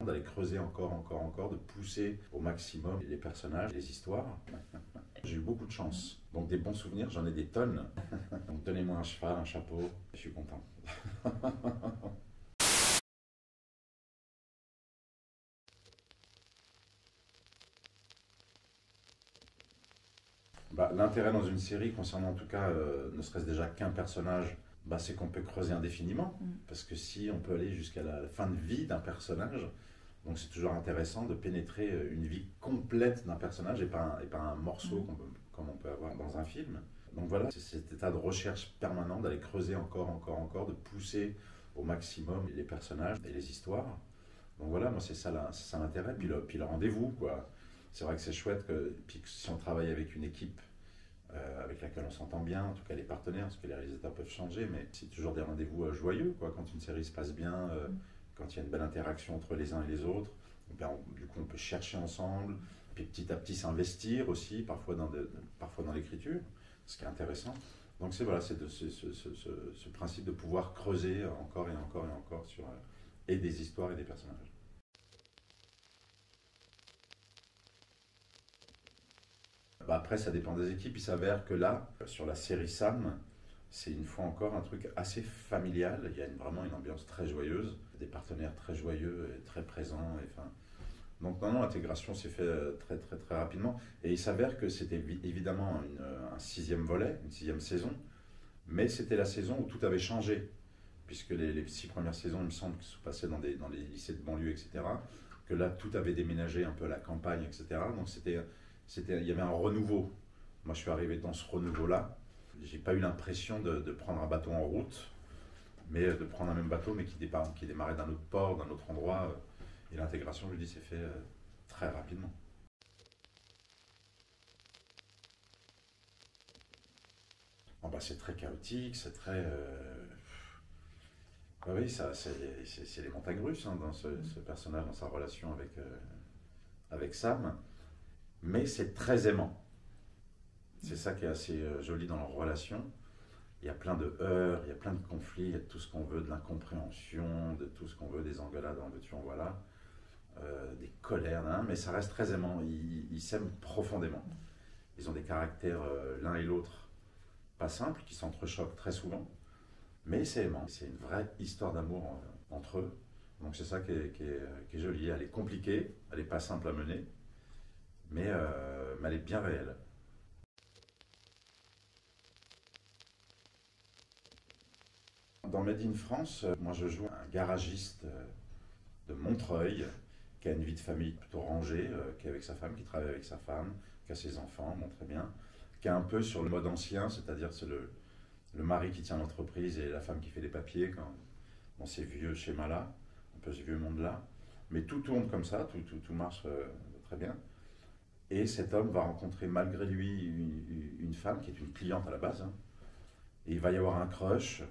d'aller creuser encore, de pousser au maximum les personnages, les histoires. J'ai eu beaucoup de chance. Donc des bons souvenirs, j'en ai des tonnes. Donc donnez-moi un cheval, un chapeau, je suis content. L'intérêt dans une série, concernant en tout cas, ne serait-ce déjà qu'un personnage, c'est qu'on peut creuser indéfiniment. Parce que si on peut aller jusqu'à la fin de vie d'un personnage, donc c'est toujours intéressant de pénétrer une vie complète d'un personnage et pas un morceau comme on peut avoir dans un film. Donc voilà, c'est cet état de recherche permanent, d'aller creuser encore, de pousser au maximum les personnages et les histoires. Donc voilà, moi c'est ça l'intérêt. Puis le rendez-vous, quoi. C'est vrai que c'est chouette puis que si on travaille avec une équipe avec laquelle on s'entend bien, en tout cas les partenaires, parce que les réalisateurs peuvent changer, mais c'est toujours des rendez-vous joyeux, quoi, quand une série se passe bien, quand il y a une belle interaction entre les uns et les autres. Du coup, on peut chercher ensemble, puis petit à petit s'investir aussi, parfois dans l'écriture, ce qui est intéressant. Donc c'est voilà, c'est ce principe de pouvoir creuser encore et encore sur et des histoires et des personnages. Après, ça dépend des équipes. Il s'avère que là, sur la série Sam, c'est une fois encore un truc assez familial. Il y a vraiment une ambiance très joyeuse, des partenaires très joyeux et très présents. Donc non, l'intégration s'est faite très rapidement. Et il s'avère que c'était évidemment un sixième volet, une sixième saison, mais c'était la saison où tout avait changé, puisque les 6 premières saisons, il me semble, que se passaient dans les lycées de banlieue, etc., que là, tout avait déménagé un peu à la campagne, etc. Donc il y avait un renouveau. Moi, je suis arrivé dans ce renouveau-là. J'ai pas eu l'impression de prendre un bateau en route, mais de prendre un même bateau, mais qui démarrait d'un autre port, d'un autre endroit. Et l'intégration, je dis, s'est fait très rapidement. C'est très chaotique, c'est très... oui, c'est les montagnes russes, hein, dans ce personnage, dans sa relation avec Sam. Mais c'est très aimant. C'est ça qui est assez joli dans leur relation. Il y a plein de heurts, il y a plein de conflits, il y a de tout ce qu'on veut, de l'incompréhension, de tout ce qu'on veut, des engueulades en veux-tu, en voilà, des colères, hein, mais ça reste très aimant. Ils s'aiment profondément. Ils ont des caractères l'un et l'autre pas simples, qui s'entrechoquent très souvent, mais c'est aimant. C'est une vraie histoire d'amour entre eux. Donc c'est ça qui est joli. Elle est compliquée, elle n'est pas simple à mener, mais elle est bien réelle. Dans Made in France, moi je joue un garagiste de Montreuil qui a une vie de famille plutôt rangée, qui est avec sa femme, qui travaille avec sa femme, qui a ses enfants, bon, très bien, qui est un peu sur le mode ancien, c'est-à-dire c'est le mari qui tient l'entreprise et la femme qui fait les papiers dans ces vieux schémas-là, un peu ce vieux monde-là. Mais tout tourne comme ça, tout marche très bien. Et cet homme va rencontrer malgré lui une femme qui est une cliente à la base, hein, et il va y avoir un crush.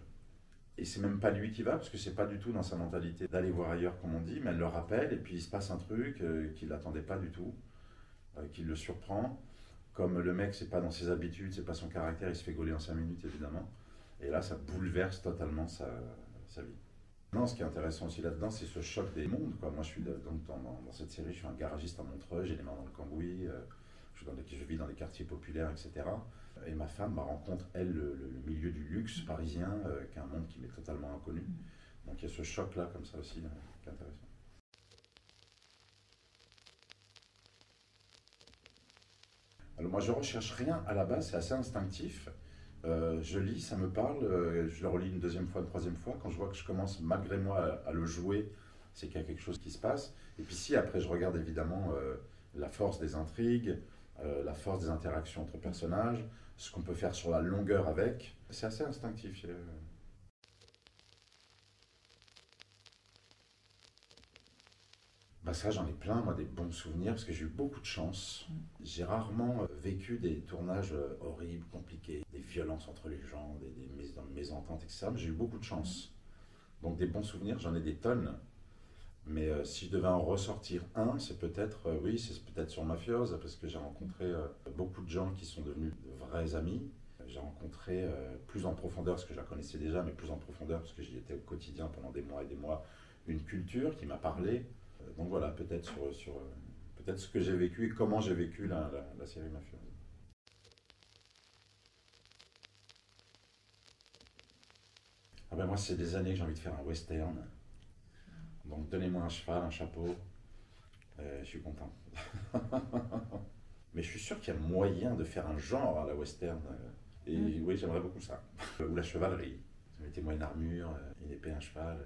Et c'est même pas lui qui va, parce que c'est pas du tout dans sa mentalité d'aller voir ailleurs, comme on dit, mais elle le rappelle, et puis il se passe un truc qu'il n'attendait pas du tout, qui le surprend. Comme le mec, c'est pas dans ses habitudes, c'est pas son caractère, il se fait gauler en 5 minutes, évidemment. Et là, ça bouleverse totalement sa vie. Non, ce qui est intéressant aussi là-dedans, c'est ce choc des mondes, quoi. Moi, je suis donc dans cette série, je suis un garagiste à Montreuil, j'ai les mains dans le cambouis, je vis dans des quartiers populaires, etc. Et ma femme rencontre, elle, le milieu du luxe parisien, qui est un monde qui m'est totalement inconnu. Donc il y a ce choc-là, comme ça aussi, qui est intéressant. Alors moi, je recherche rien à la base, c'est assez instinctif. Je lis, ça me parle, je le relis une deuxième fois, une troisième fois. Quand je vois que je commence, malgré moi, à le jouer, c'est qu'il y a quelque chose qui se passe. Et puis si, après, je regarde évidemment la force des intrigues, la force des interactions entre personnages, ce qu'on peut faire sur la longueur avec. C'est assez instinctif. Ça, j'en ai plein, moi, des bons souvenirs, parce que j'ai eu beaucoup de chance. J'ai rarement vécu des tournages horribles, compliqués, des violences entre les gens, des mésententes, etc. Mais j'ai eu beaucoup de chance. Donc des bons souvenirs, j'en ai des tonnes. Mais si je devais en ressortir un, c'est peut-être, oui, c'est peut-être sur Mafiosa, parce que j'ai rencontré beaucoup de gens qui sont devenus de vrais amis. J'ai rencontré plus en profondeur, parce que je la connaissais déjà, mais plus en profondeur, parce que j'y étais au quotidien pendant des mois et des mois, une culture qui m'a parlé. Donc voilà, peut-être peut-être ce que j'ai vécu et comment j'ai vécu la série Mafioso. Ah ben moi, c'est des années que j'ai envie de faire un western. Donc donnez-moi un cheval, un chapeau, je suis content. Mais je suis sûr qu'il y a moyen de faire un genre à la western. Et oui, j'aimerais beaucoup ça. Ou la chevalerie. Mettez-moi une armure, une épée, un cheval.